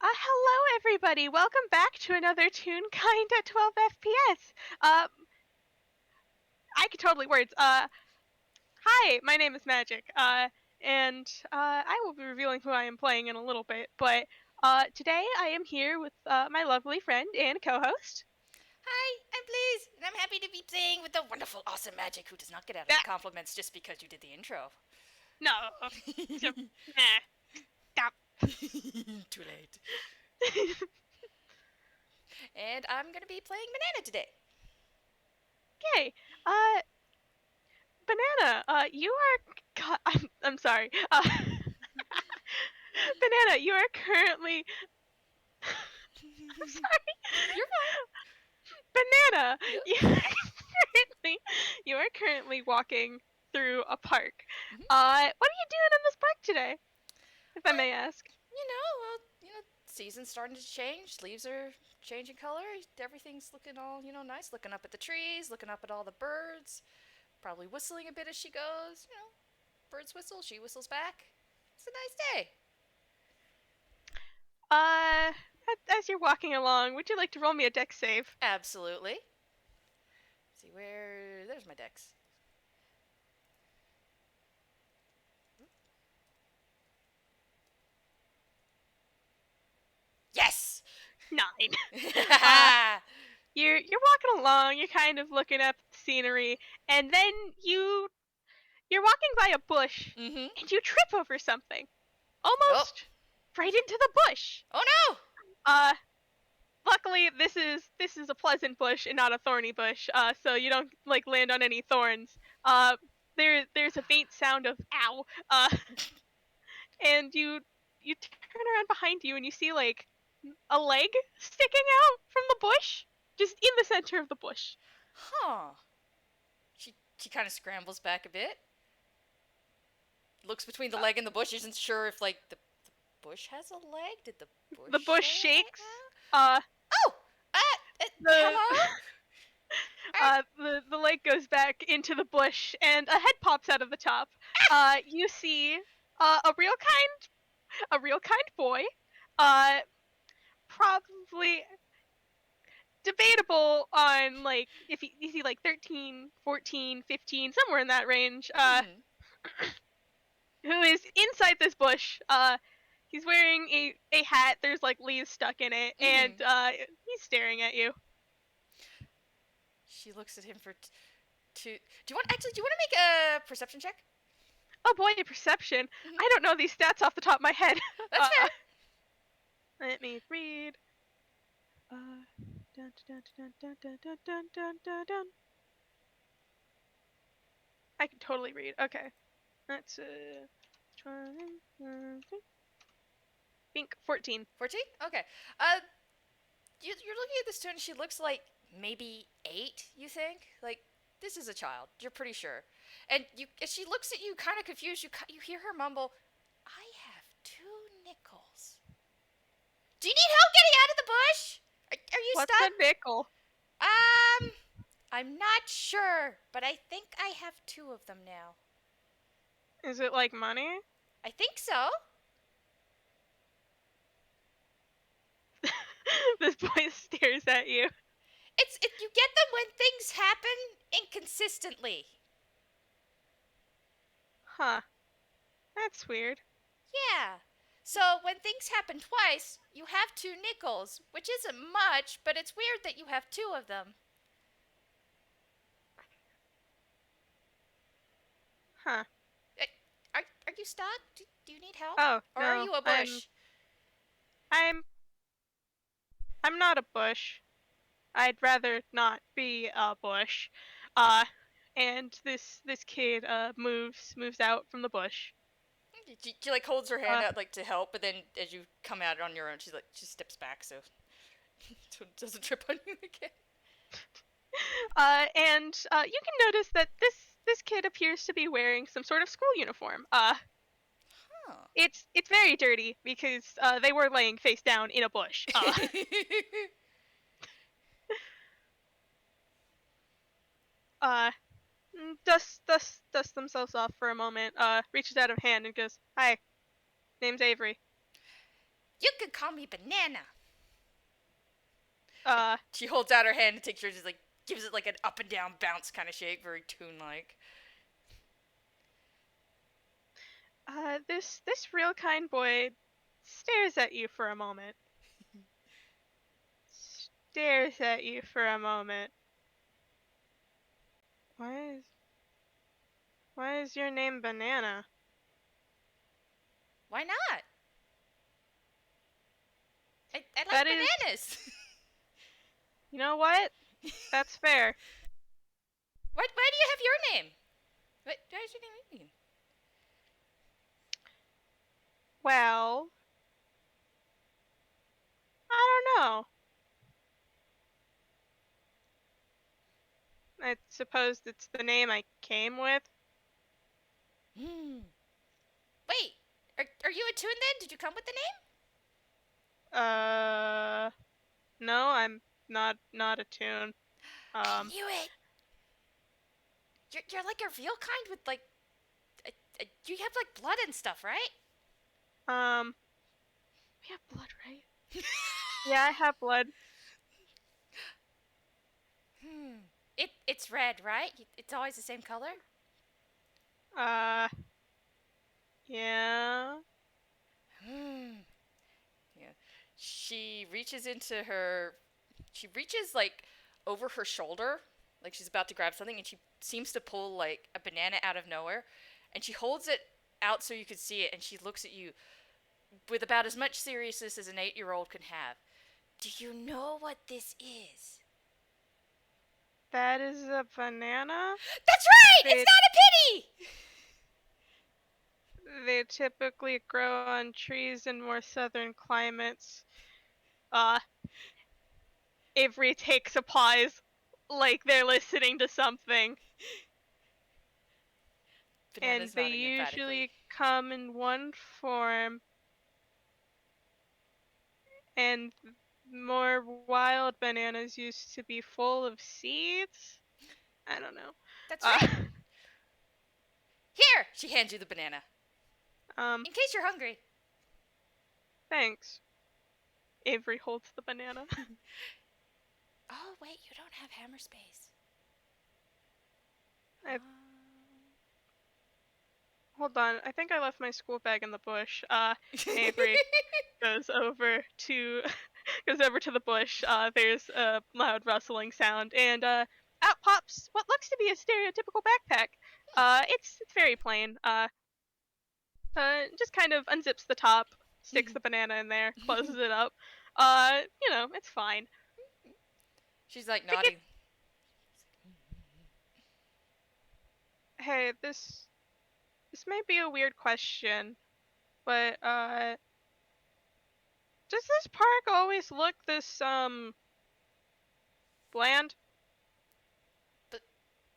Hello everybody. Welcome back to another Tune Kind at 12 FPS. Uh, I could totally words. Hi, my name is Magic. And I will be revealing who I am playing in a little bit. But today I am here with my lovely friend and co-host. Hi, I'm Blaze, and I'm happy to be playing with the wonderful, awesome Magic who does not get out of the Ah, compliments just because you did the intro. no, so, nah, stop. Too late. And I'm gonna be playing Banana today. Okay. Uh, Banana. You are. God, I'm sorry. Banana, you are currently. I'm sorry. You're fine. Banana, Yep. you are currently walking through a park. Mm-hmm. What are you doing in this park today, if I may ask? Season's starting to change. Leaves are changing color. Everything's looking all, nice. Looking up at the trees, looking up at all the birds. Probably whistling a bit as she goes. Birds whistle, she whistles back. It's a nice day. Uh, as you're walking along, would you like to roll me a deck save? Absolutely. See where. There's my decks. Yes! 9. Uh, you're walking along, you're kind of looking up the scenery, and then you're walking by a bush, Mm-hmm. and you trip over something, Oh. almost right into the bush. Oh no! Uh, Luckily this is a pleasant bush and not a thorny bush, so you don't like land on any thorns. There's a faint sound of ow, and you turn around behind you and you see like a leg sticking out from the bush, just in the center of the bush. Huh. She kind of scrambles back a bit. Looks between the Uh, leg and the bush. Isn't sure if the bush has a leg. Did the the bush bush say it right shakes. now? Uh, Oh! the Hello? the leg goes back into the bush and a head pops out of the top. You see a real kind boy. Uh, Probably debatable on like if you see like 13, 14, 15, somewhere in that range. Mm-hmm. Who is inside this bush. He's wearing a hat. There's like leaves stuck in it, and Mm-hmm. he's staring at you. She looks at him for two. Do you want to make a perception check? Oh boy, perception. Mm-hmm. I don't know these stats off the top of my head. That's uh, fair. Let me read. Dun, dun, dun, dun, dun, dun, dun, dun, dun, dun. I can totally read. Okay, that's think 14. 14? Okay. Uh, you're looking at this tune, and she looks like maybe 8, you think? Like, this is a child, you're pretty sure. And as she looks at you kind of confused, you hear her mumble, I have 2 nickels. Do you need help getting out of the bush? Are you What's a stuck? nickel? Um, I'm not sure, but I think I have 2 of them now. Is it like money? I think so. This boy stares at you. You get them when things happen inconsistently. Huh. That's weird. Yeah. So when things happen twice, you have 2 nickels, which isn't much, but it's weird that you have 2 of them. Huh. Eh, are you stuck? Do you need help? Oh, Or are no. you a bush? I'm I'm not a bush. I'd rather not be a bush. Uh and this kid moves out from the bush. She like holds her hand Uh out like to help, but then as you come at it on your own, she steps back so it doesn't trip on you again. and you can notice that this kid appears to be wearing some sort of school uniform. Huh. It's very dirty because they were laying face down in a bush. Uh dust themselves off for a moment, reaches out a hand and goes, "Hi, name's Avery." can call me Banana. She holds out her hand and takes yours, just like gives it like an up and down bounce kind of shake, very tune-like. This real kind boy stares at you for a moment. Stares at you for a moment. Why is your name Banana? Why not? I like That is, bananas. you know what? That's fair. Why do you have your name? Why is your name Indian? Well, I don't know. I suppose it's the name I came with. Hmm. Wait, are you a tune then? Did you come with the No, I'm not a tune. name? I knew it. You're like a real kind with like, you have like blood and stuff, right? We have blood, right? Yeah, I have blood. It's red, right? It's always the same color. Uh, yeah. Yeah. She reaches into her. She reaches like over her shoulder, like she's about to grab something, and she seems to pull like a banana out of nowhere, and she holds it out so you can see it, and she looks at you with about as much seriousness as an 8-year-old can have. Do you know what this is? That is a banana. That's right! They, It's not a pity! they typically grow on trees in more southern climates. Uh, Avery takes a pause, like they're listening to something. And Banana's they nodding emphatically. usually come in one form, and more wild bananas used to be full of seeds. I don't know. That's Uh, right. Here! She hands you the banana. um, In case you're hungry. Thanks. Avery holds the banana. Oh, wait, you don't have hammer space. I, hold on, I think I left my school bag in the bush. Avery goes over to the bush. There's a loud rustling sound, and out pops what looks to be a stereotypical backpack. It's very plain. Just kind of unzips the top, sticks the banana in there, closes it up. It's fine. She's like To get, nodding. hey, this may be a weird question, but does this park always look this bland?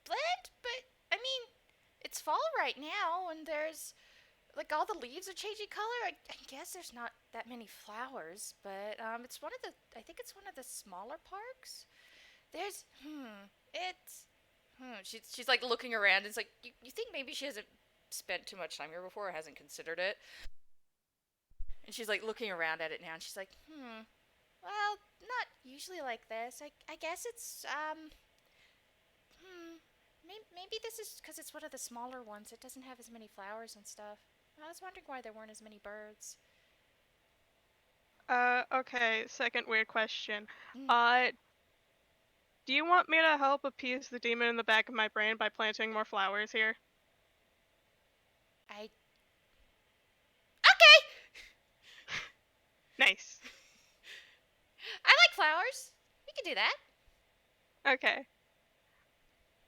Bland, but I mean, it's fall right now, and there's like all the leaves are changing color. I guess there's not that many flowers, but it's one of the. I think it's one of the smaller parks. There's it's she's like looking around. It's like you think maybe she hasn't spent too much time here before or hasn't considered it. And she's like looking around at it now, and she's like, well, not usually like this. I guess it's maybe this is because it's one of the smaller ones. It doesn't have as many flowers and stuff. I was wondering why there weren't as many birds. Okay, second weird question. Mm. Do you want me to help appease the demon in the back of my brain by planting more flowers here? I okay. Nice. I like flowers. We can do that. Okay.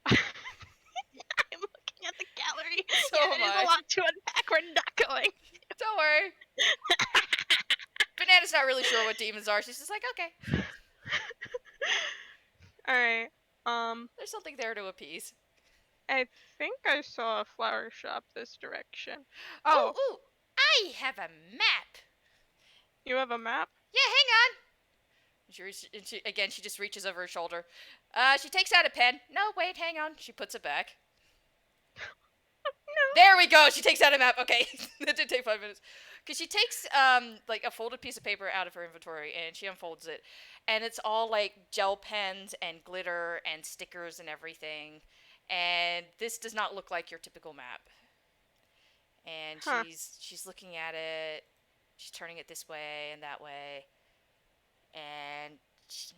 I'm looking at the gallery. So Yeah, am there's I. a lot to unpack. We're not going. Don't worry. Banana's not really sure what demons are. She's just like, okay. Alright. There's something there to appease. I think I saw a flower shop this direction. Oh, Oh, ooh, I have a map. you have a map? Yeah, hang on. She just reaches over her shoulder. She takes out a pen. No, wait, hang on. She puts it back. No. There we go. She takes out a map. Okay, that did take 5 minutes. Because she takes like a folded piece of paper out of her inventory and she unfolds it, and it's all like gel pens and glitter and stickers and everything. And this does not look like your typical map. And Huh. she's looking at it. She's turning it this way and that way. And she,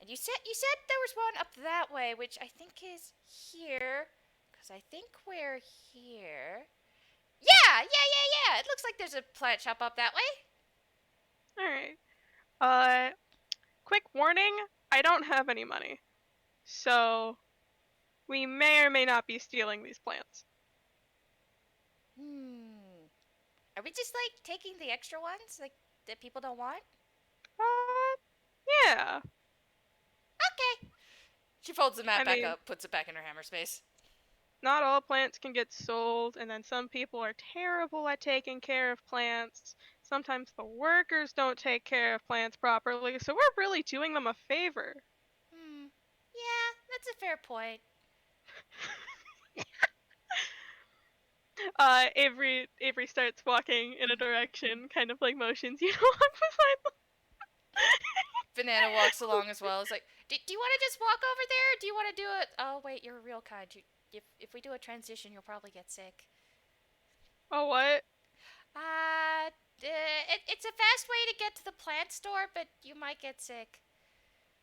and you said there was one up that way, which I think is here, because I think we're here. Yeah. It looks like there's a plant shop up that way. Alright. Quick warning, I don't have any money. So, we may or may not be stealing these plants. Are we just like taking the extra ones, like that people don't want? Yeah. Okay. She folds the I map back mean, up, puts it back in her hammer space. not all plants can get sold, and then some people are terrible at taking care of plants. Sometimes the workers don't take care of plants properly, so we're really doing them a favor. Yeah, that's a fair point. Avery starts walking in a direction, kind of like motions, you know, I'm beside Banana walks along as well. It's like, do you want to just walk over there? Or do you want to do it? Oh wait, you're real kind. If we do a transition, you'll probably get sick. Oh, what? It's a fast way to get to the plant store, but you might get sick.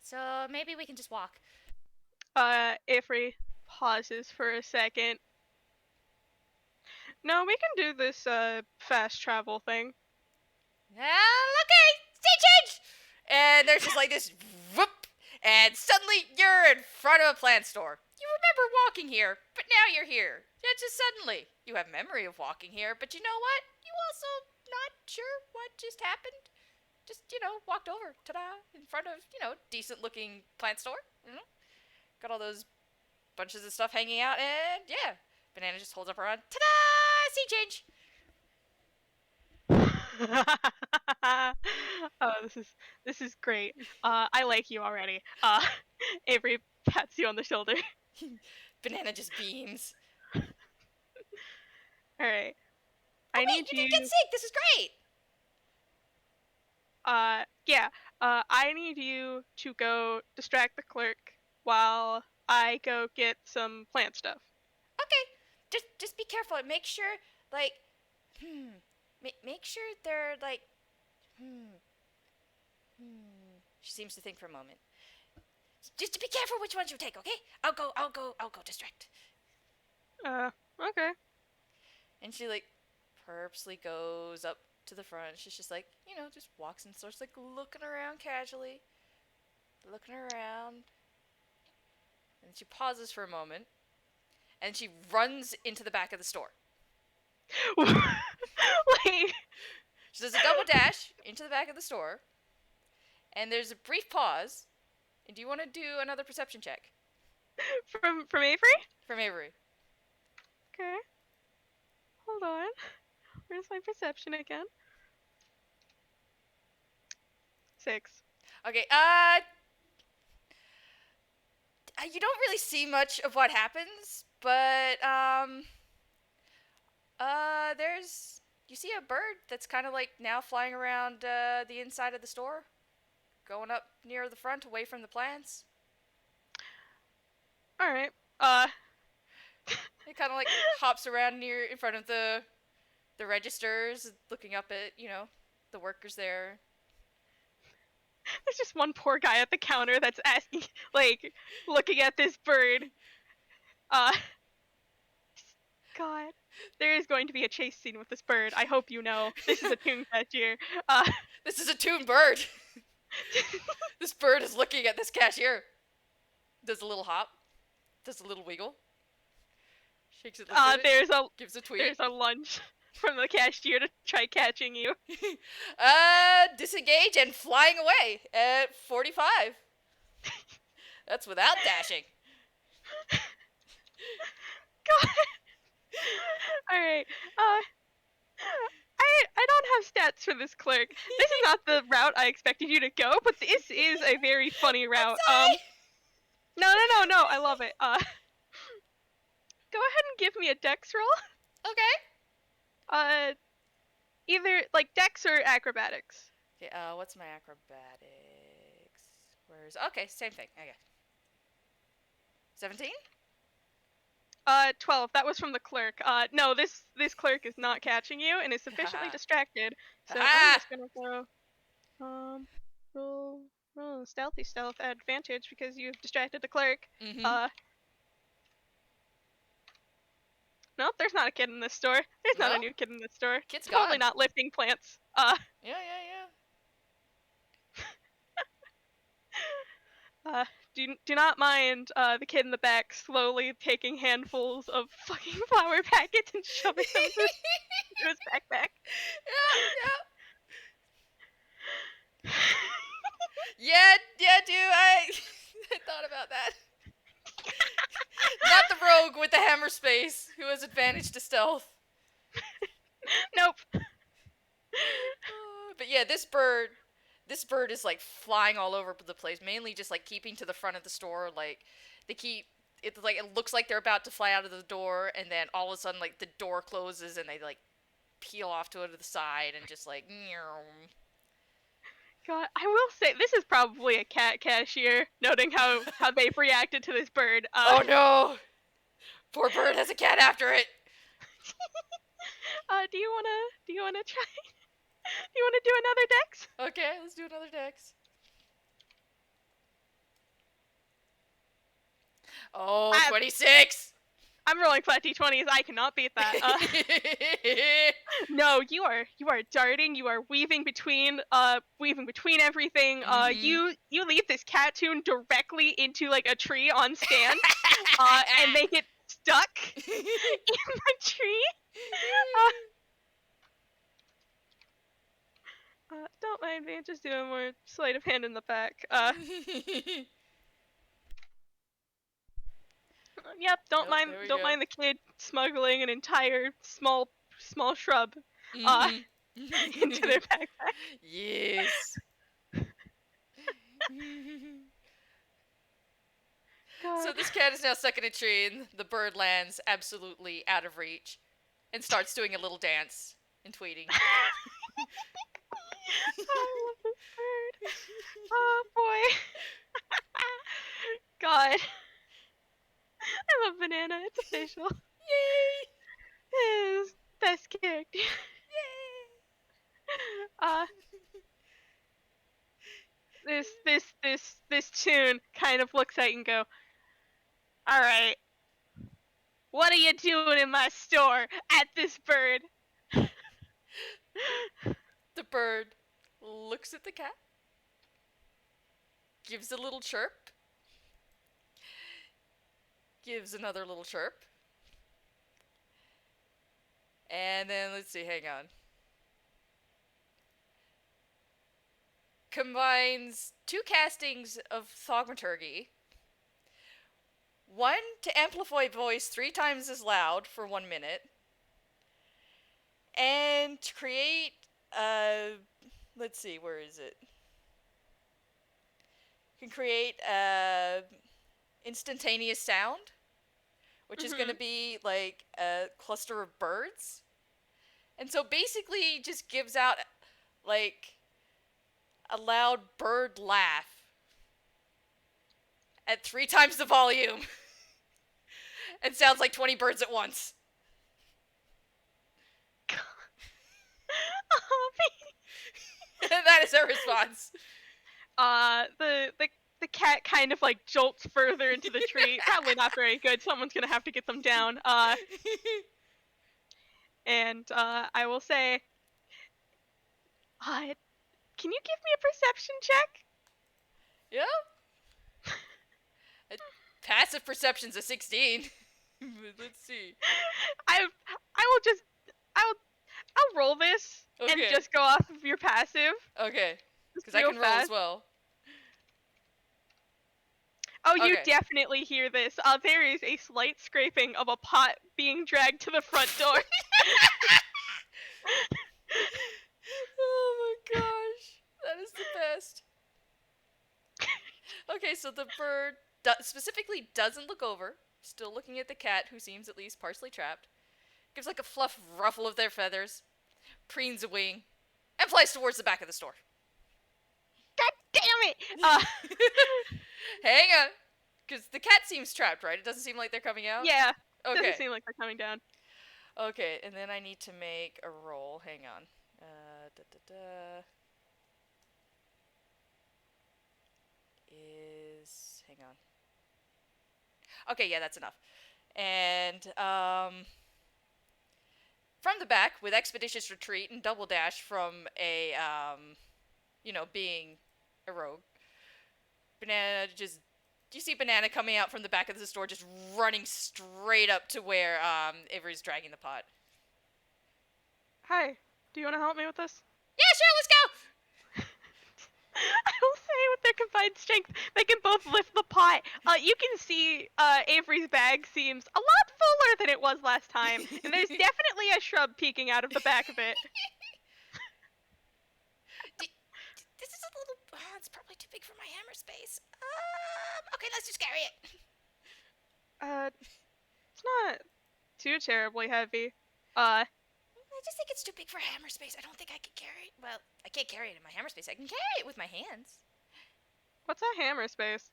So maybe we can just walk. Avery pauses for a second. No, we can do this, fast travel thing. Okay, stage change! And there's just like this whoop, and suddenly you're in front of a plant store. You remember walking here, but now you're here. Yeah, just suddenly. You have memory of walking here, but you know what? You also not sure what just happened. Just, walked over, ta-da, in front of, decent looking plant store. Got all those bunches of stuff hanging out, and yeah. Banana just holds up her arm, ta-da, scene change. Oh, this is great. I like you already. Avery pats you on the shoulder. Banana just beams. All right. Oh I wait, need you you. didn't get sick. This is great. Yeah. I need you to go distract the clerk while I go get some plant stuff. Okay, just be careful and make sure, like, make sure they're like, hmm. She seems to think for a moment. Just be careful which ones you take, okay? I'll go distract. Okay. And she like purposely goes up to the front. She's just like, just walks and starts like looking around casually, looking around. And she pauses for a moment, and she runs into the back of the store. Like, She does a double dash into the back of the store, and there's a brief pause. And do you want to do another perception check? from Avery? From Avery. Okay. Hold on. Where's my perception again? 6. Okay, you don't really see much of what happens, but, you see a bird that's kind of like now flying around, the inside of the store, going up near the front, away from the plants. Alright. It kind of like hops around near in front of the registers, looking up at, the workers there. There's just one poor guy at the counter that's asking, like, looking at this bird. God. There is going to be a chase scene with this bird. I hope you know. This is a Toon Cashier. This is a toon bird. This bird is looking at this cashier. Does a little hop. Does a little wiggle. Shakes it, looks at it, gives a tweet. There's a lunge from the cashier to try catching you. Disengage and flying away at 45. That's without dashing. God. Alright. I don't have stats for this clerk. This is not the route I expected you to go, but this is a very funny route. No. I love it. Go ahead and give me a dex roll. Okay. Either like dex or acrobatics. Okay, what's my acrobatics? Okay, same thing. Okay. 17? 12. That was from the clerk. No, this clerk is not catching you and is sufficiently Haha. distracted. So I'm Haha! just gonna go, roll, stealth advantage because you've distracted the clerk. Mm-hmm. Nope, there's not a kid in this store. There's not No? a new kid in this store. Kid's Totally gone. not lifting plants. Yeah, yeah, Do not mind the kid in the back slowly taking handfuls of fucking flour packets and shoving them into his backpack. yeah. Yeah, yeah, dude, I I thought about that. Not the rogue with the hammer space, who has advantage to stealth. Nope. But yeah, this bird is like flying all over the place, mainly just like keeping to the front of the store. Like they keep it like it looks like they're about to fly out of the door, and then all of a sudden like the door closes and they like peel off to the side and just like. God, I will say this is probably a cat cashier, noting how they've reacted to this bird. Oh no! Poor bird has a cat after it. Do you wanna try? Do you wanna do another dex? Okay, let's do another dex. Oh, 26! I'm rolling flat d20s. I cannot beat that. No, you are darting. You are weaving between everything. You leave this cat tune directly into like a tree on stand, and make it stuck in the tree. Don't mind me. Just doing more sleight of hand in the back. Yep. Don't mind the kid smuggling an entire small shrub into their backpack. Yes. So this cat is now stuck in a tree, and the bird lands absolutely out of reach, and starts doing a little dance and tweeting. I love this bird. Oh boy. God. I love Banana. It's official. Yay! It is best character. This tune kind of looks at you and go, all right, what are you doing in my store at this bird? The bird looks at the cat, gives a little chirp, gives another little chirp, and then let's see, hang on. Combines 2 castings of thaumaturgy, 1 to amplify voice 3 times as loud for 1 minute, and to create, let's see, where is it? You can create instantaneous sound, which is going to be like a cluster of birds. And so basically just gives out like a loud bird laugh at 3 times the volume and sounds like 20 birds at once. That is her response. The cat kind of like jolts further into the tree. Probably not very good. Someone's gonna have to get them down. And I will say, can you give me a perception check? Yeah. Passive perception's a 16. Let's see. I'll roll this and just go off of your passive. Okay. Because I can roll as well. Oh, you definitely hear this. There is a slight scraping of a pot being dragged to the front door. Oh my gosh. That is the best. Okay, so the bird specifically doesn't look over, still looking at the cat, who seems at least partially trapped. Gives like a fluff ruffle of their feathers, preens a wing, and flies towards the back of the store. God damn it! Hang on. Because the cat seems trapped, right? It doesn't seem like they're coming out? Yeah. Doesn't Okay. seem like they're coming down. Okay, and then I need to make a roll. Hang on. Da, da, da. Hang on. Okay, yeah, that's enough. And, from the back, with expeditious retreat and double dash from a, being a rogue, Banana just. You see Banana coming out from the back of the store, just running straight up to where, Avery's dragging the pot. Hi. Do you want to help me with this? Yeah, sure, let's go! I will say with their combined strength, they can both lift the pot. You can see Avery's bag seems a lot fuller than it was last time, and there's definitely a shrub peeking out of the back of it. This is a little. It's probably too big for my hammer space. Okay, let's just carry it. It's not too terribly heavy. I just think it's too big for hammer space. I don't think I could carry it. Well, I can't carry it in my hammer space. I can carry it with my hands. What's a hammer space?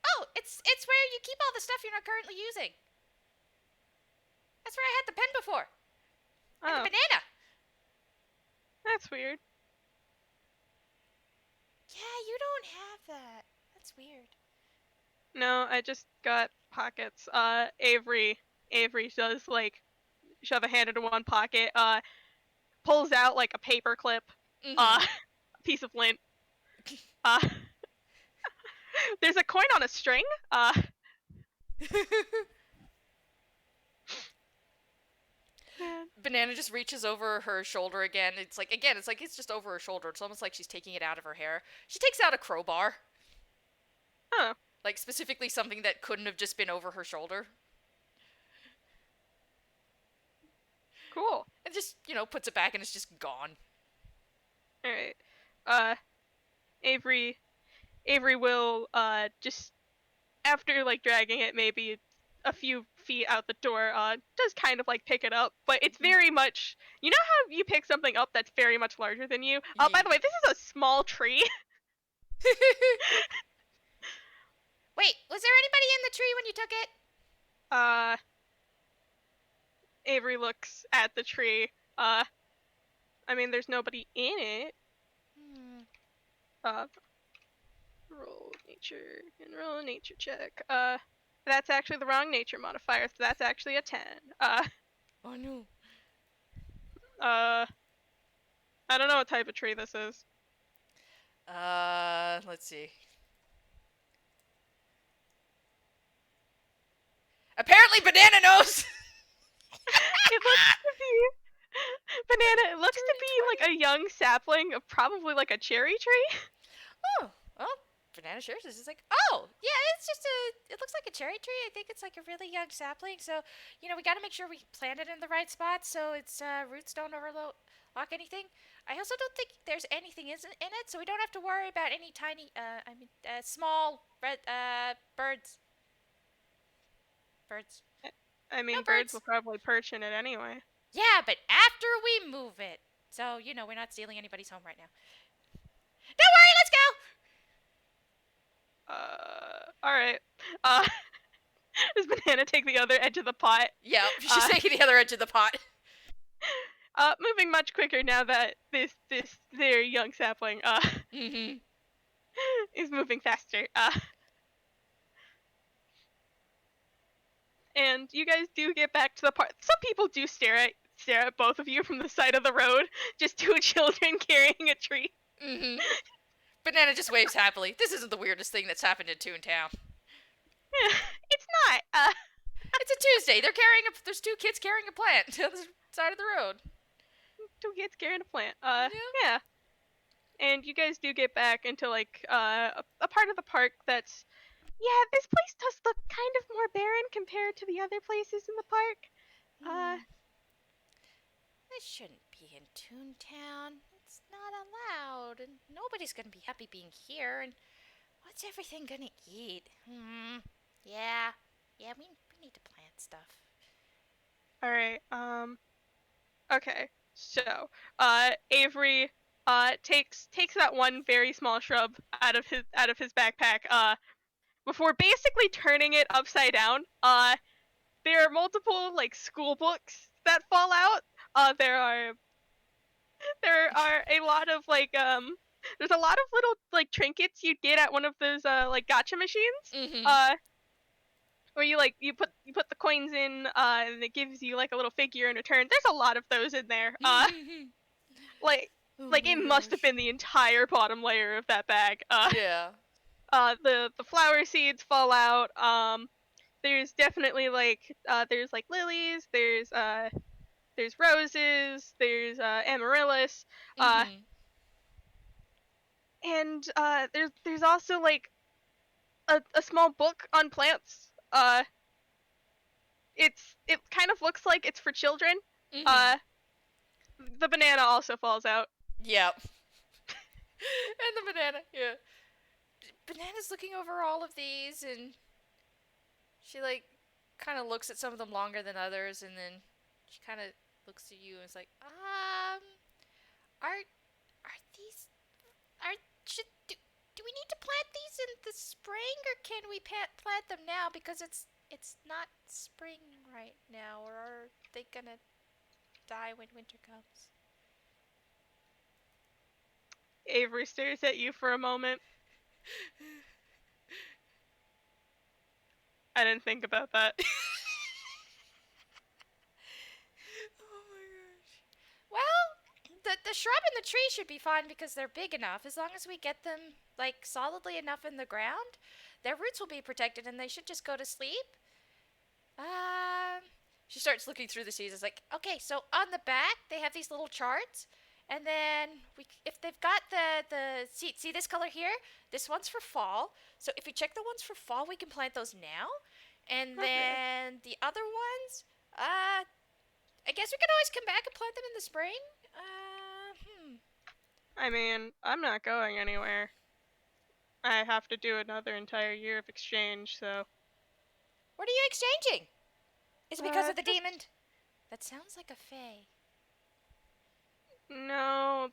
Oh, it's where you keep all the stuff you're not currently using. That's where I had the pen before. And Oh, the banana. that's weird. Yeah, you don't have that. That's weird. No, I just got pockets. Avery does like shove a hand into one pocket. Pulls out like a paper clip. Mm-hmm. A piece of lint. There's a coin on a string. Man. Banana just reaches over her shoulder again. It's like it's just over her shoulder. It's almost like she's taking it out of her hair. She takes out a crowbar. Oh. Like specifically something that couldn't have just been over her shoulder. Cool. And just, puts it back and it's just gone. Alright. Avery will just after like dragging it maybe a few feet out the door, does kind of like pick it up, but it's very much, you know how you pick something up that's very much larger than you? By the way, this is a small tree. Wait, was there anybody in the tree when you took it? Avery looks at the tree. I mean, there's nobody in it. Roll nature check. That's actually the wrong nature modifier, so that's actually a 10. Oh no. I don't know what type of tree this is. Let's see. Apparently Banana knows! It looks to be Banana. It looks to be like a young sapling of probably like a cherry tree. Oh, well, Banana shares this. It's like, oh, yeah, it looks like a cherry tree. I think it's like a really young sapling. So, we got to make sure we plant it in the right spot so its roots don't overlock anything. I also don't think there's anything in it, so we don't have to worry about any tiny, small red, birds. Birds. I mean, No birds birds. will probably perch in it anyway. Yeah, but after we move it. So, we're not stealing anybody's home right now. Don't worry, let's go! Alright. Does Banana take the other edge of the pot? Yeah, she's taking the other edge of the pot. Moving much quicker now that their young sapling, is moving faster. And you guys do get back to the part. Some people do stare at both of you from the side of the road. Just two children carrying a tree. Banana just waves happily. This isn't the weirdest thing that's happened in Toontown. It's not. It's a Tuesday. There's two kids carrying a plant to the other side of the road. Two kids carrying a plant. Yeah. And you guys do get back into like a part of the park that's, yeah, this place does look kind of more barren compared to the other places in the park. This shouldn't be in Toontown. It's not allowed, and nobody's gonna be happy being here. And what's everything gonna eat? Yeah, we need to plant stuff. All right. Okay. Avery takes that one very small shrub out of his backpack before basically turning it upside down. There are multiple like school books that fall out. There are a lot of there's a lot of little like trinkets you'd get at one of those like gotcha machines. Mm-hmm. Uh where you put the coins in and it gives you like a little figure in return. There's a lot of those in there. Like Oh like my it must have gosh. been the entire bottom layer of that bag. Yeah. The flower seeds fall out. There's definitely there's like lilies, there's roses, there's amaryllis, uh Mm-hmm. and there's also like a small book on plants. It kind of looks like it's for children. Mm-hmm. Uh the banana also falls out. Yep. And the banana. Yeah. Banana's looking over all of these, and she like kind of looks at some of them longer than others, and then she kind of looks at you and is like, are these are should do we need to plant these in the spring, or can we plant them now because it's not spring right now, or are they gonna die when winter comes? Avery stares at you for a moment. I didn't think about that. Oh my gosh. Well, the shrub and the tree should be fine because they're big enough. As long as we get them like solidly enough in the ground, their roots will be protected and they should just go to sleep. Um, she starts looking through the seeds. It's like, okay, so on the back they have these little charts, and then if they've got the see this color here, this one's for fall. So if we check the ones for fall, we can plant those now, and Okay. then the other ones, I guess we could always come back and plant them in the spring. I mean, I'm not going anywhere. I have to do another entire year of exchange, so What are you exchanging? Is it because of the just demon? That sounds like a fae. no.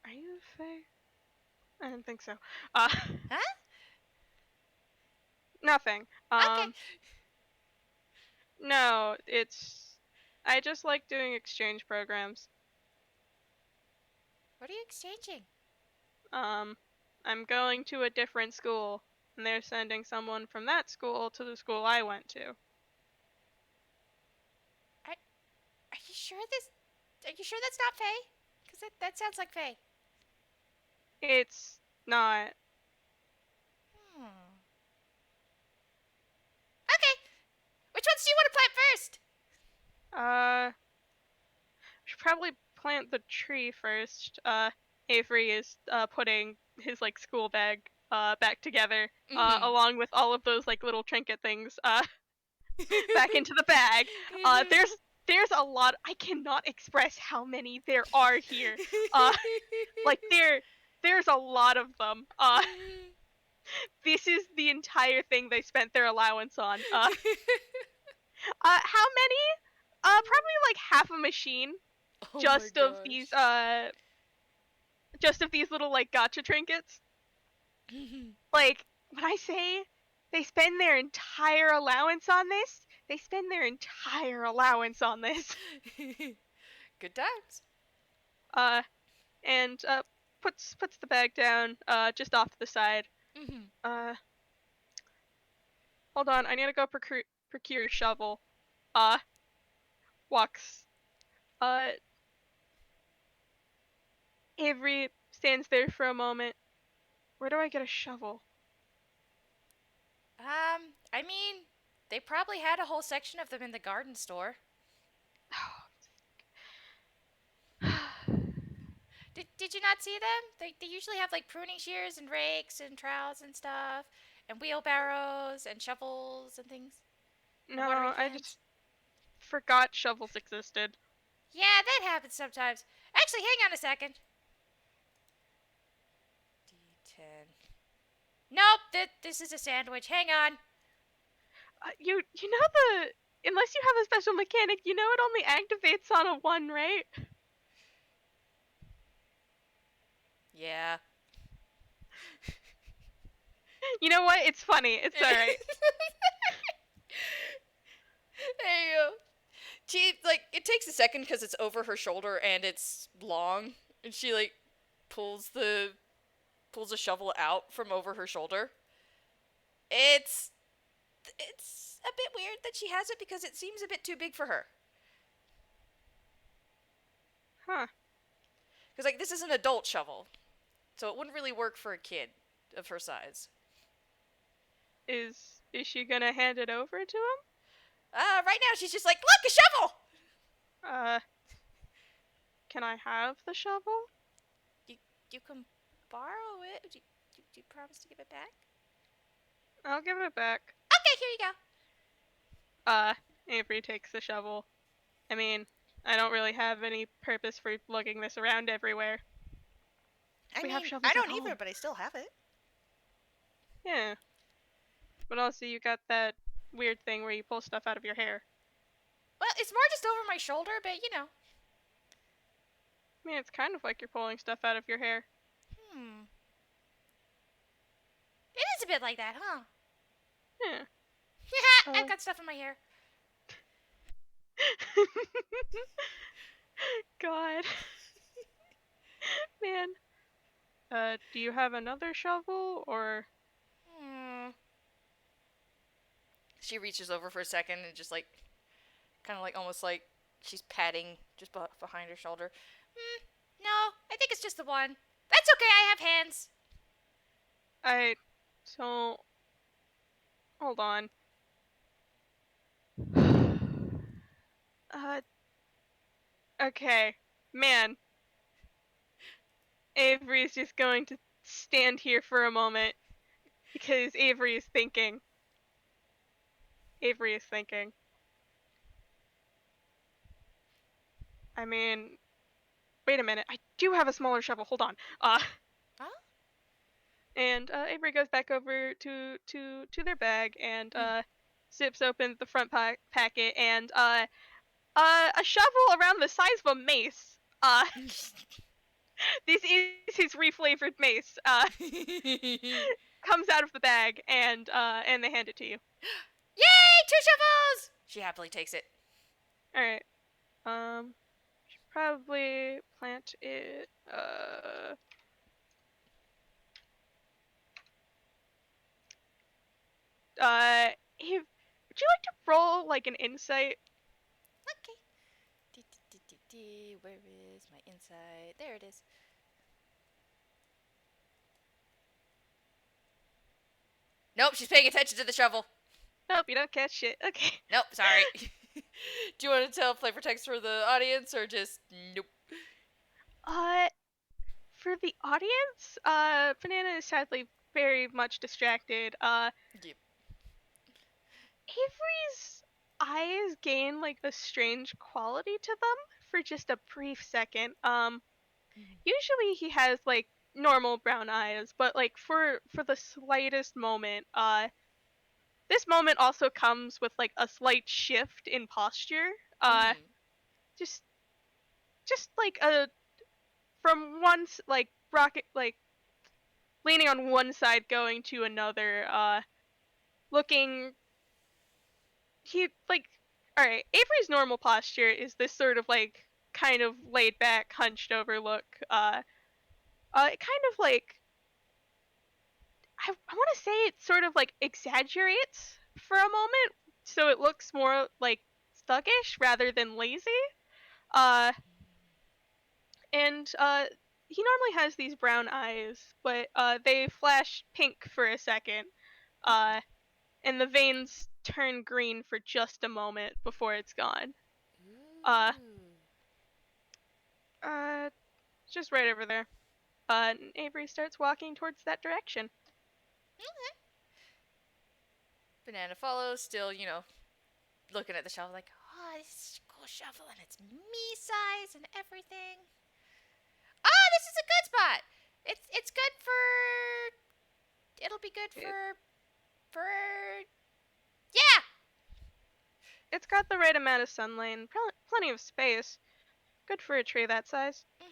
Are you a fae? I didn't think so. Uh, Huh? nothing. Okay. No, I just like doing exchange programs. What are you exchanging? Um, I'm going to a different school, and they're sending someone from that school to the school I went to. Are you sure this? Are you sure that's not fae? Because that sounds like fae. It's not. Hmm. Okay. Which ones do you want to plant first? Uh, should probably plant the tree first. Avery is putting his like school bag back together Mm-hmm. along with all of those like little trinket things back into the bag. Mm-hmm. There's a lot. I cannot express how many there are here. Uh, like there's a lot of them. This is the entire thing they spent their allowance on. How many? Probably like half a machine Oh my just of these gosh. little like gotcha trinkets. Like when I say they spend their entire allowance on this, they spend their entire allowance on this. Good times. Uh, and puts the bag down just off to the side. Mm-hmm. Uh, hold on, I need to go procure a shovel. Uh, walks. Uh, Avery stands there for a moment. Where do I get a shovel? I mean, they probably had a whole section of them in the garden store. Did you not see them? They usually have like pruning shears and rakes and trowels and stuff, and wheelbarrows and shovels and things, and watering No, I cans. just forgot shovels existed. Yeah, that happens sometimes. Actually, hang on a second. D10. Nope, this is a sandwich. Hang on. You know unless you have a special mechanic, you know it only activates on a 1, right? Yeah. You know what? It's funny. It's alright. There you go. She, like, it takes a second because it's over her shoulder and it's long. And she, like, pulls the pulls a shovel out from over her shoulder. It's a bit weird that she has it because it seems a bit too big for her. Huh. Because, like, this is an adult shovel, so it wouldn't really work for a kid of her size. Is she gonna hand it over to him? Right now she's just like, look, a shovel! Uh, can I have the shovel? You can borrow it. Do you promise to give it back? I'll give it back. Okay, here you go. Avery takes the shovel. I mean, I don't really have any purpose for lugging this around everywhere. We have shovels I at don't home. either, but I still have it. Yeah. But also, you got that weird thing where you pull stuff out of your hair. Well, it's more just over my shoulder, but you know. I mean, it's kind of like you're pulling stuff out of your hair. It is a bit like that, huh? Yeah. I've got stuff in my hair. God. Man. Do you have another shovel, or? She reaches over for a second and just like, kind of like almost like she's patting just behind her shoulder. No, I think it's just the one. That's okay, I have hands. I don't. Hold on. Okay. Man. Avery's just going to stand here for a moment because Avery is thinking. Avery is thinking. I mean, wait a minute. I do have a smaller shovel. Hold on. Huh? And Avery goes back over to their bag and zips open the front packet and a shovel around the size of a mace. This is his reflavored mace. Comes out of the bag and they hand it to you. Yay! 2 shovels! She happily takes it. All right. Should probably plant it. Hey, would you like to roll like an insight? Okay. Where is my insight? There it is. Nope, she's paying attention to the shovel. Nope, you don't catch shit. Okay. Nope, sorry. Do you want to tell flavor text for the audience or just nope? For the audience, Banana is sadly very much distracted. Yep. Avery's eyes gain like a strange quality to them for just a brief second. Usually he has like normal brown eyes, but like for the slightest moment, this moment also comes with like a slight shift in posture. Just like a from one like rocket like leaning on one side going to another, looking he like all right, Avery's normal posture is this sort of like kind of laid back hunched over look. It kind of like I want to say it sort of like exaggerates for a moment so it looks more like thuggish rather than lazy. uh and he normally has these brown eyes, but they flash pink for a second, and the veins turn green for just a moment before it's gone. Uh, just right over there. And Avery starts walking towards that direction. Okay. Banana follows, still, you know, looking at the shovel like, oh, this is a cool shovel and it's me size and everything. Oh, this is a good spot. It's good for. It'll be good for. Yeah. It's got the right amount of sunlight and plenty of space. Good for a tree that size. Mhm.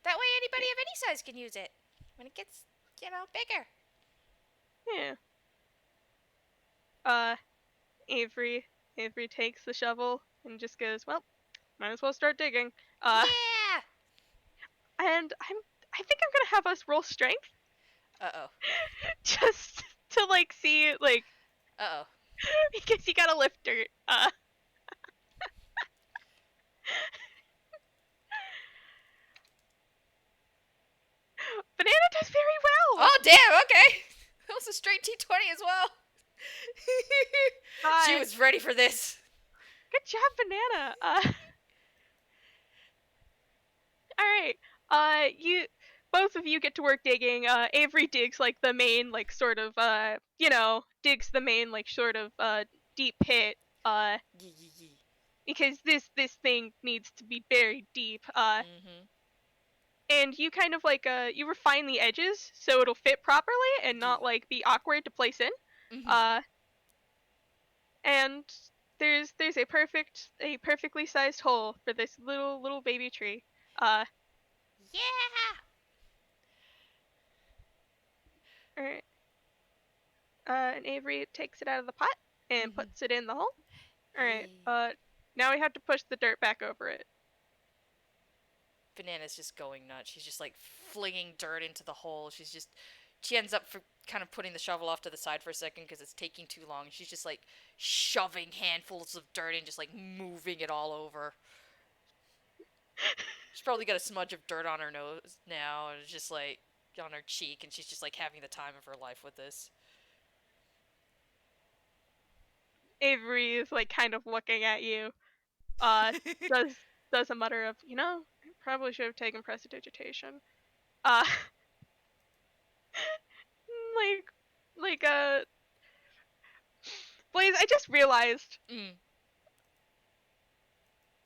That way, anybody of any size can use it when it gets, bigger. Yeah. Uh, Avery. Avery takes the shovel and just goes, well, might as well start digging. Yeah. And I think I'm gonna have us roll strength Uh oh. just to like see like Uh oh. because you gotta lift dirt. Banana does very well. Oh damn. Okay. That was a straight T20 as well. She Uh, was ready for this. Good job, Banana. All right. You both of you get to work digging. Avery digs like the main like sort of digs the main like sort of deep pit. Yee yee yee. Because this thing needs to be buried deep. Mhm. And you kind of like you refine the edges so it'll fit properly and Yee. not like be awkward to place in. Mhm. Uh, and there's a perfectly sized hole for this little baby tree. Uh, Yeah. all right. And Avery takes it out of the pot and Mhm. puts it in the hole. All right. Yeah. Now we have to push the dirt back over it. Banana's just going nuts. She's just like flinging dirt into the hole. She ends up for kind of putting the shovel off to the side for a second because it's taking too long. She's just like shoving handfuls of dirt and just like moving it all over. She's probably got a smudge of dirt on her nose now and it's just like on her cheek, and she's just like having the time of her life with this. Avery is like kind of looking at you. Uh, does does a mutter of I probably should have taken prestidigitation. Uh, like Blaze, I just realized Mm,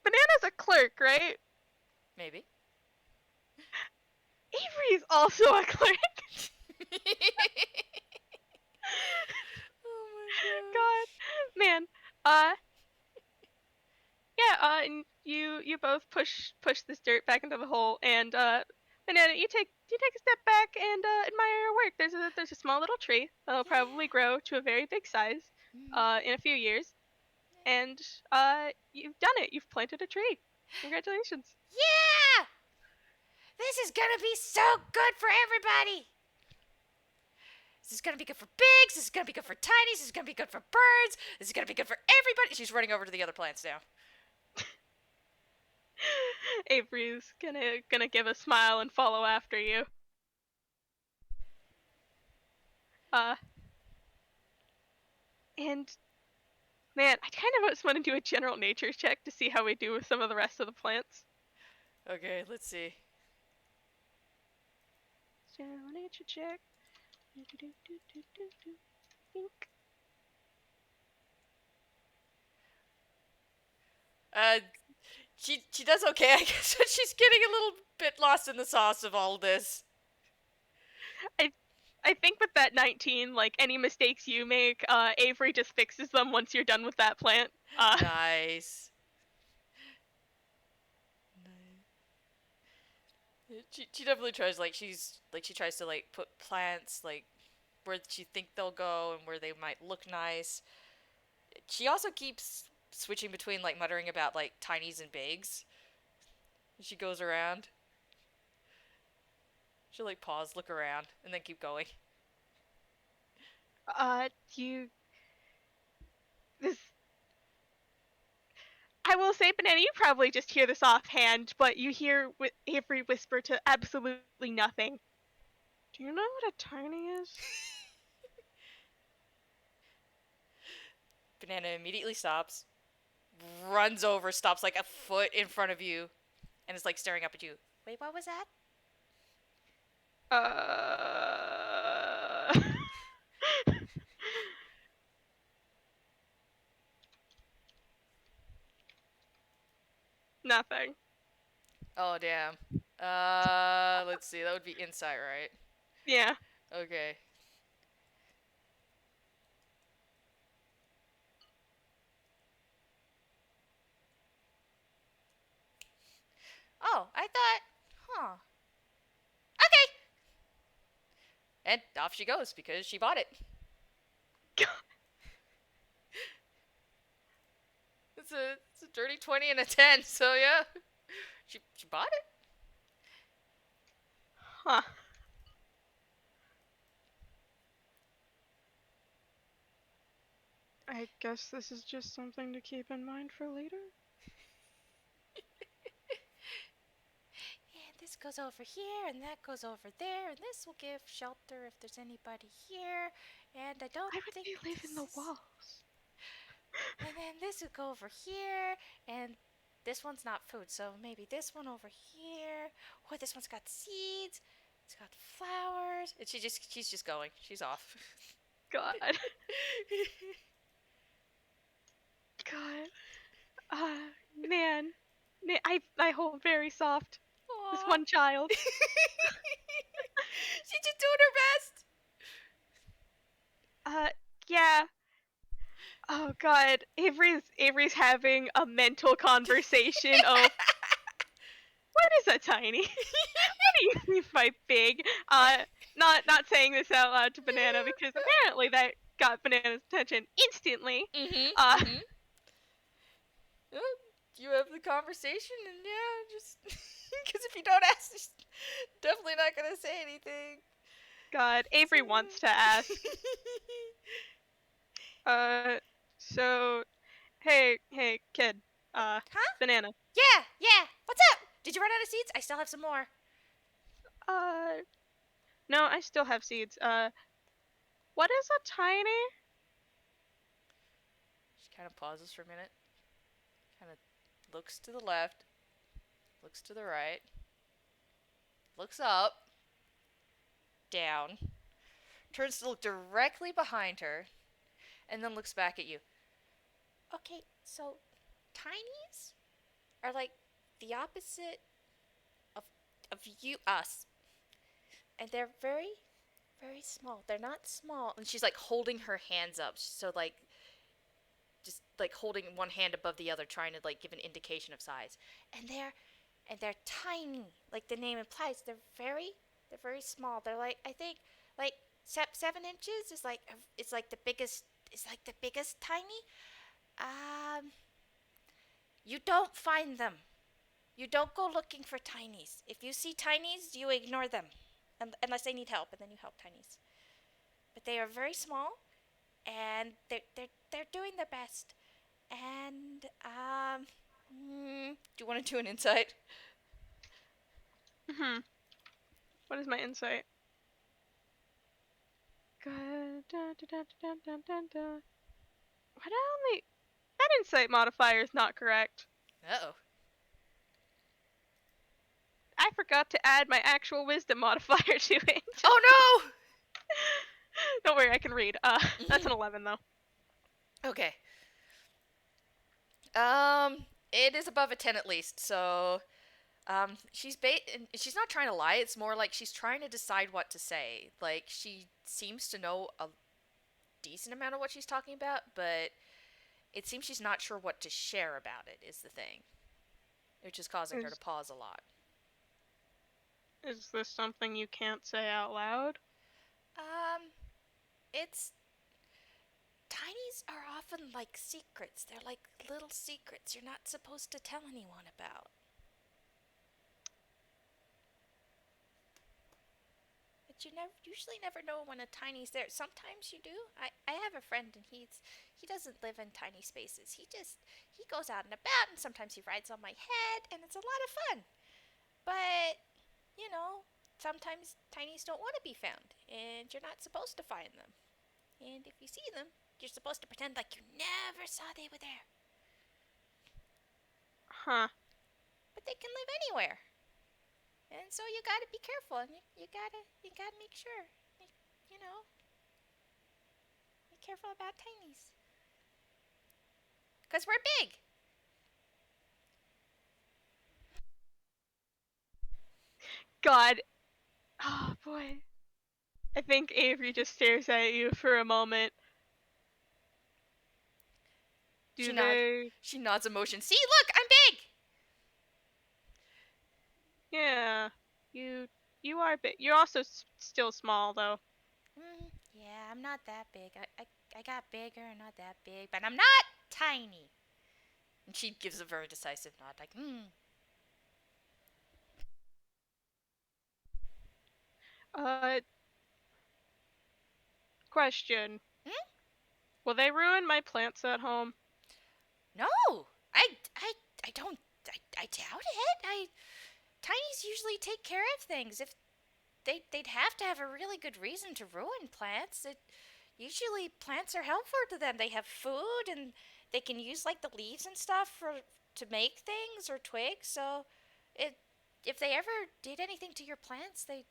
Banana's a clerk, right? maybe. Avery's also a clerk. Oh my god. God, man. Uh, yeah. And you both push this dirt back into the hole, and Banana, you take a step back and admire your work. There's a small little tree that'll probably Yeah. grow to a very big size, Mhm. in a few years, and you've done it. You've planted a tree. Congratulations. Yeah! This is gonna be so good for everybody! This is gonna be good for bigs, this is gonna be good for tinies, this is gonna be good for birds, this is gonna be good for everybody. She's running over to the other plants now. Avery's gonna give a smile and follow after you. Uh, and man, I kind of just want to do a general nature check to see how we do with some of the rest of the plants. Okay, let's see. General nature check. Think. Uh, she does okay, I guess, but she's getting a little bit lost in the sauce of all this. I I think with that 19, like any mistakes you make, Avery just fixes them once you're done with that plant. Nice. She definitely tries, like she tries to like put plants like where she think they'll go and where they might look nice. She also keeps switching between like muttering about like tinies and bigs. She goes around. She'll like pause, look around, and then keep going. You this. I will say, Banana, you probably just hear this offhand, but you hear Avery whisper to absolutely nothing. Do you know what a tiny is? Banana immediately stops, runs over, stops like a foot in front of you, and is like staring up at you. Wait, what was that? Uh. Nothing. Oh damn. Let's see. That would be insight, right? Yeah. Okay. Oh, I thought, huh. Okay. And off she goes because she bought it. It's a dirty 20 and a 10, so yeah. She bought it. Huh. I guess this is just something to keep in mind for later. And this goes over here, and that goes over there, and this will give shelter if there's anybody here. And I don't Why would think they live in this the is... walls? And then this would go over here, and this one's not food, so maybe this one over here. Oh, this one's got seeds. It's got flowers. And she's just going. She's off. God. God. Man. I hold very soft. This Aww. one child. She's just doing her best. Yeah. Oh God. Avery's having a mental conversation of what is a tiny? What do you mean by big? Not saying this out loud to Banana because apparently that got Banana's attention instantly. Uh, Mm-hmm. You have the conversation, and yeah, just because if you don't ask, she's definitely not gonna say anything. God, Avery wants to ask. So, hey, kid. Huh? Banana. Yeah. What's up? Did you run out of seeds? I still have some more. Uh, no, I still have seeds. What is a tiny? She kind of pauses for a minute, kind of looks to the left, looks to the right, looks up, down, turns to look directly behind her, and then looks back at you. Okay, so tinies are like the opposite of us, and they're very, very small. They're not small, and she's like holding her hands up, so like just like holding one hand above the other, trying to like give an indication of size. And they're tiny, like the name implies. They're very small. They're like, I think like 7 inches is like it's like the biggest. It's like the biggest tiny. Um, you don't find them. You don't go looking for tinies. If you see tinies, you ignore them, unless they need help, and then you help tinies. But they are very small, and they're doing their best. And do you want to do an insight? Hmm. What is my insight? Good. What only? That insight modifier is not correct. Uh-oh. I forgot to add my actual wisdom modifier to it. Oh Don't worry, I can read. That's an 11 though. no. Okay. It is above a 10 at least. So, she's not trying to lie. It's more like she's trying to decide what to say. Like she seems to know a decent amount of what she's talking about, but it seems she's not sure what to share about it. Is the thing, which is causing her to Is pause a lot. is this something you can't say out loud? Um, it's tinies are often like secrets. They're like little secrets you're not supposed to tell anyone about. But you usually never know when a tiny's there. Sometimes you do. I have a friend and he doesn't live in tiny spaces. He goes out and about and sometimes he rides on my head and it's a lot of fun. But, you know, sometimes tinies don't want to be found and you're not supposed to find them. And if you see them, you're supposed to pretend like you never saw they were there. Huh. But they can live anywhere. And so you gotta be careful and you gotta make sure. You know, be careful about tinies. Because we're big. God. Oh boy. I think Avery just stares at you for a moment. She Do nods. they? She nods emotion. See, look, I'm big. Yeah. You you are big. You're also still small though. Yeah, I'm not that big. I got bigger and not that big, but I'm not tiny. And she gives a very decisive nod, like, Uh, question. hmm? Will they ruin my plants at home? No, I, I, I don't, I doubt it. Tinies usually take care of things. If they'd have to have a really good reason to ruin plants. Usually plants are helpful to them. They have food and they can use like the leaves and stuff for to make things or twigs. So it if they ever did anything to your plants, they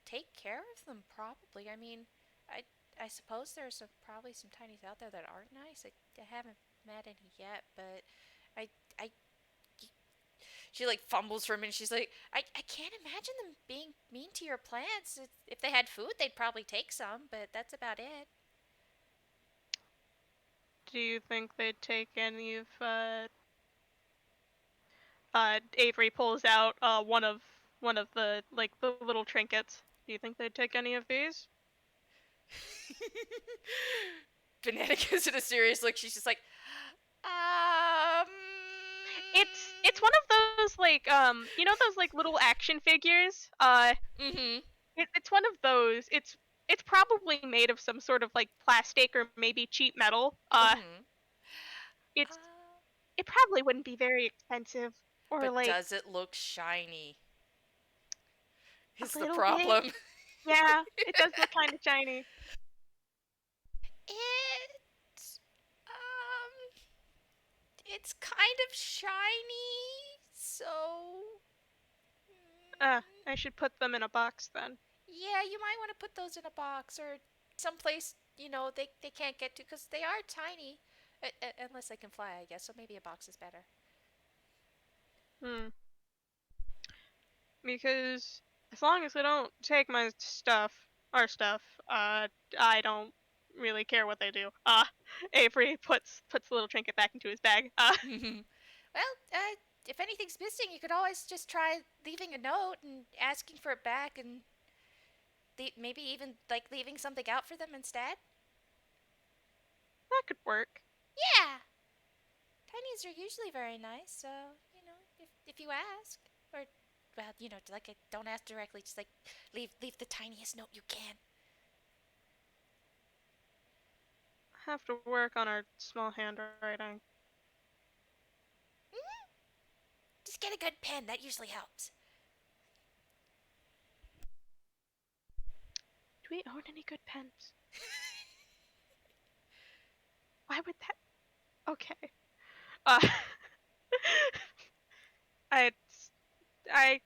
take care of them probably. I mean, I I suppose there's probably some tinies out there that aren't nice. I haven't met any yet, but I I she like fumbles for a minute. She's like, I can't imagine them being mean to your plants. If they had food, they'd probably take some, but that's about it. Do you think they'd take any of Avery pulls out one of the like the little trinkets. Do you think they'd take any of these? Banana gives it a serious look. She's just like, um. It's one of those like you know those like little action figures? Mm-hmm. It's one of those. It's probably made of some sort of like plastic or maybe cheap metal. Mm-hmm. It's Uh, it probably wouldn't be very expensive or but like does it look shiny? a Is the little bit. problem. Yeah, it does look kind of shiny. It it's kind of shiny, so I should put them in a box then. yeah, you might want to put those in a box or someplace they can't get to because they are tiny, unless they can fly, I guess. So maybe a box is better. Hmm. Because as long as they don't take my stuff, our stuff, I don't really care what they do. Avery puts the little trinket back into his bag. Well, if anything's missing, you could always just try leaving a note and asking for it back, and maybe even like leaving something out for them instead. That could work. Yeah, tinies are usually very nice, so if you ask, or well, like don't ask directly, just like leave the tiniest note you can. Have to work on our small handwriting. Mm-hmm. Just get a good pen. That usually helps. Do we own any good pens? Why would that? Okay. Uh, I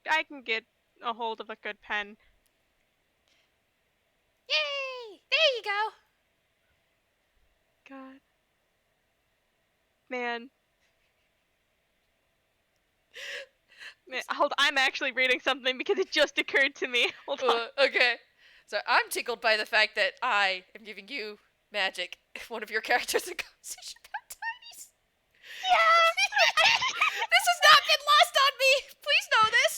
I can get a hold of a good pen. Yay! There you go. God, man. Hold. I'm actually reading something because it just occurred to me. Hold on. Okay. So I'm tickled by the fact that I am giving you magic, one of your characters, a conversation about tinies. Yeah. This has not been lost on me. Please know this.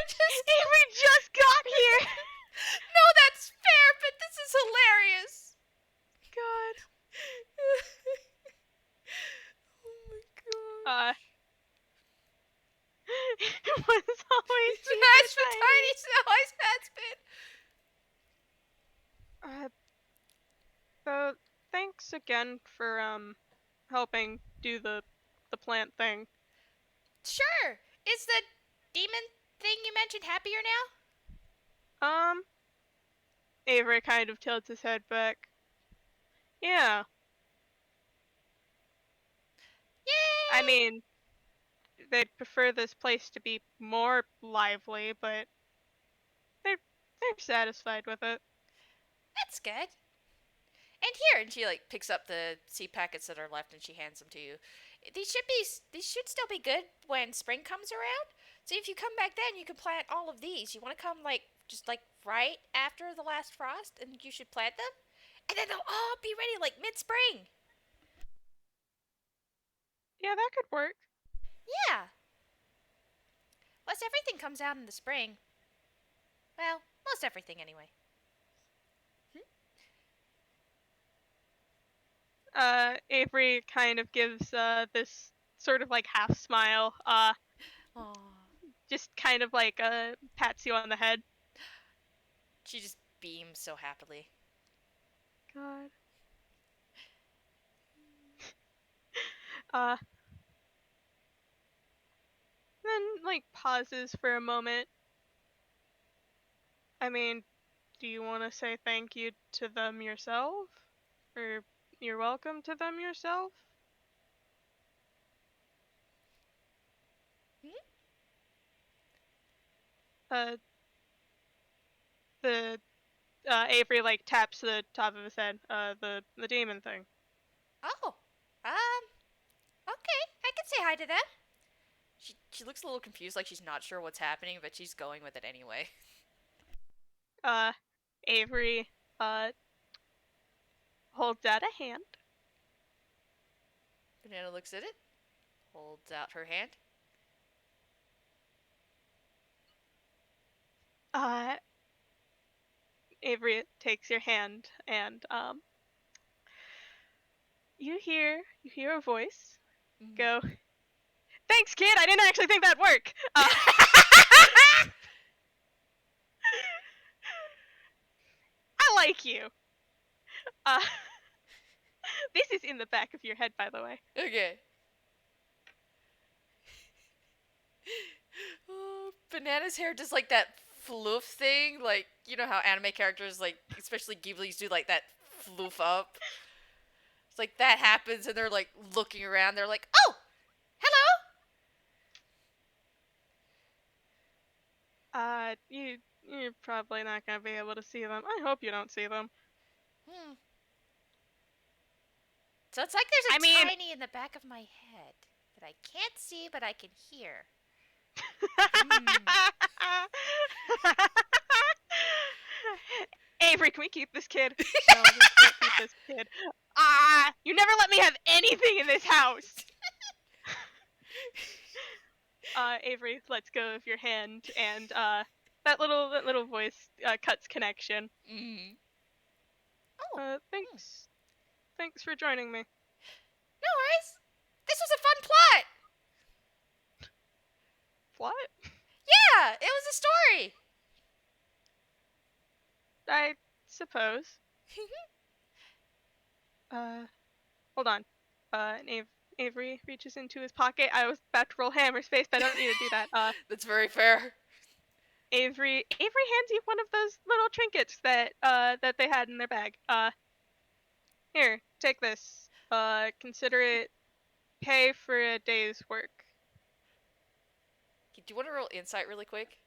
Just Avery just got here. no, that's fair, but this is hilarious. God. Oh my god. Uh, it was always It's be has the been tiny, so always has tiny. So thanks again for helping do the plant thing. Sure. Is the demon thing you mentioned happier now? Um, Avery kind of tilts his head back. Yeah, I Yay! mean, they'd prefer this place to be more lively, but they're they're satisfied with it. That's good. And here, and she like picks up the seed packets that are left and she hands them to you. These should still be good when spring comes around. So if you come back then, you can plant all of these. You want to come like just like right after the last frost, and you should plant them, and then they'll all be ready like mid spring. Yeah, that could work. Yeah. Plus, everything comes out in the spring. Well, most everything anyway. Avery kind of gives this sort of like half smile, Aww. just kind of like pats you on the head. She just beams so happily. God. Uh, then like pauses for a moment. I mean, do you want to say thank you to them yourself? Or you're welcome to them yourself? Hmm? Uh, the Avery like taps the top of his head. The demon thing. Oh. Okay. I can say hi to them. She looks a little confused, like she's not sure what's happening, but she's going with it anyway. Uh, Avery holds out a hand. Banana looks at it, holds out her hand. Uh, Avery takes your hand, and you hear a voice Mm. go, "Thanks, kid. I didn't actually think that'd work." I like you. Uh, this is in the back of your head, by the way. Okay. Banana's hair does like that floof thing, like you know how anime characters, like especially Ghibli's, do like that floof up. It's like that happens, and they're like looking around. They're like, "Oh, hello." You're probably not gonna be able to see them. I hope you don't see them. Hmm. So it's like there's I a mean, tiny in the back of my head that I can't see, but I can hear. Hmm. Avery, can we keep this kid? No, we can't keep this kid. You never let me have anything in this house. Avery lets go of your hand, and that little voice cuts connection. Mm. Oh. Hmm. Thanks for joining me. No worries. This was a fun plot. What? Yeah, it was a story. I suppose. Hold on. Avery reaches into his pocket. I was about to roll hammer space, but I don't need to do that. That's very fair. Avery hands you one of those little trinkets that they had in their bag. Here, take this. Consider it pay for a day's work. Do you want to roll insight really quick?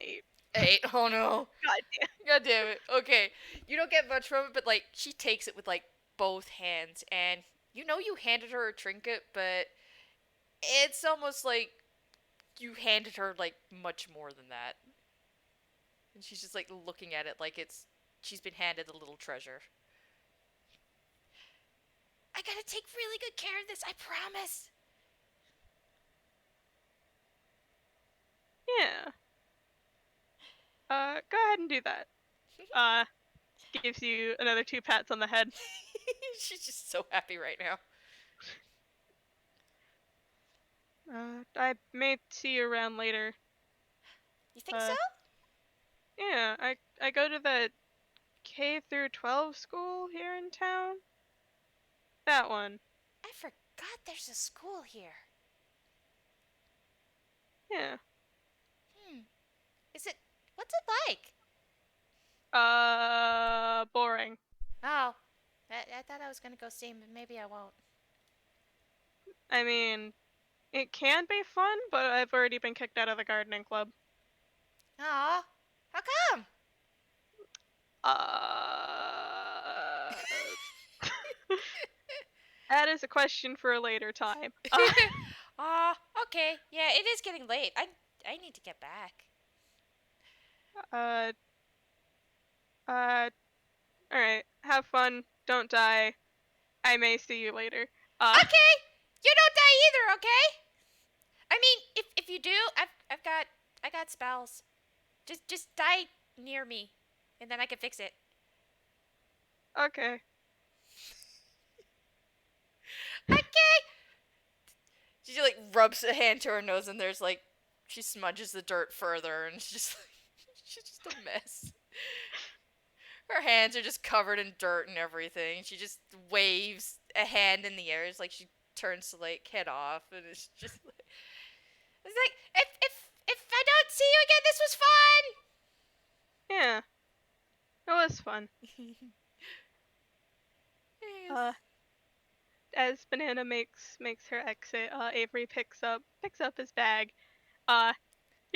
8. 8. Oh no. God damn. God damn it. Okay. You don't get much from it, but like she takes it with like both hands, and you know you handed her a trinket, but it's almost like you handed her like much more than that. And she's just like looking at it like it's she's been handed a little treasure. I gotta take really good care of this, I promise. Yeah. Go ahead and do that. Uh, gives you another 2 pats on the head. She's just so happy right now. I may see you around later. You think so? Uh, yeah, I go to the K through 12 school here in town. That one. I forgot there's a school here. Yeah. Hmm. Is it. What's it like? Boring. Oh. I thought I was gonna go see him, but maybe I won't. I mean, it can be fun, but I've already been kicked out of the gardening club. Aw. How come? Uh, that is a question for a later time. Aw, okay. Yeah, it is getting late. I need to get back. Uh, All right. Have fun. Don't die. I may see you later. Okay, you don't die either. Okay. I mean, if you do, I got spells. Just die near me, and then I can fix it. Okay. Okay. She like rubs a hand to her nose, and there's like she smudges the dirt further, and she's just like she's just a mess. Her hands are just covered in dirt and everything. She just waves a hand in the air. It's like she turns to like head off, and it's like if I don't see you again, this was Yeah. It was fun. fun. Uh, Yes. as Banana makes her exit, Avery picks up his bag. You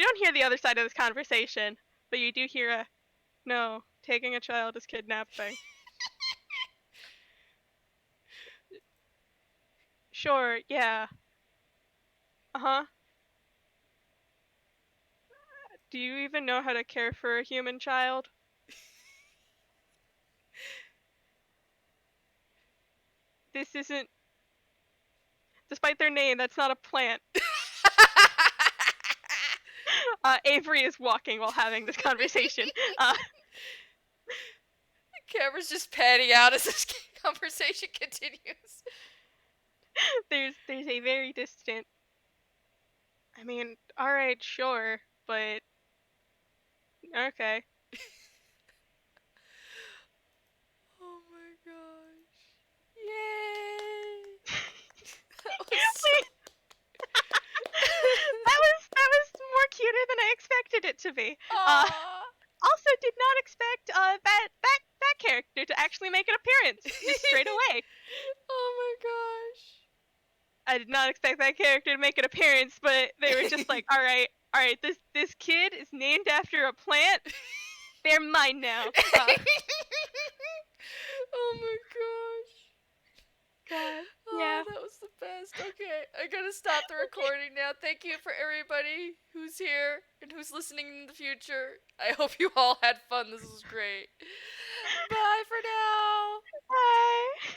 don't hear the other side of this conversation, but you do hear a no, taking a child is kidnapping. Sure, yeah. Uh-huh. Do you even know how to care for a human child? This isn't, despite their name, that's not a plant. Avery is walking while having this conversation. Camera's just panning out as this conversation continues. There's a very distant. I mean, all right, sure, but okay. Oh my gosh. Yay. That was so. Wait, that was more cuter than I expected it to be. Aww. Also did not expect that character to actually make an appearance just straight away. Oh my gosh. I did not expect that character to make an appearance, but they were just like, all right, this kid is named after a plant. They're mine now. Oh my gosh. God, Oh, yeah. that was the best. Okay, I gotta stop the recording now. Thank you for everybody who's here and who's listening in the future. I hope you all had fun. This was great. Bye for now. Bye.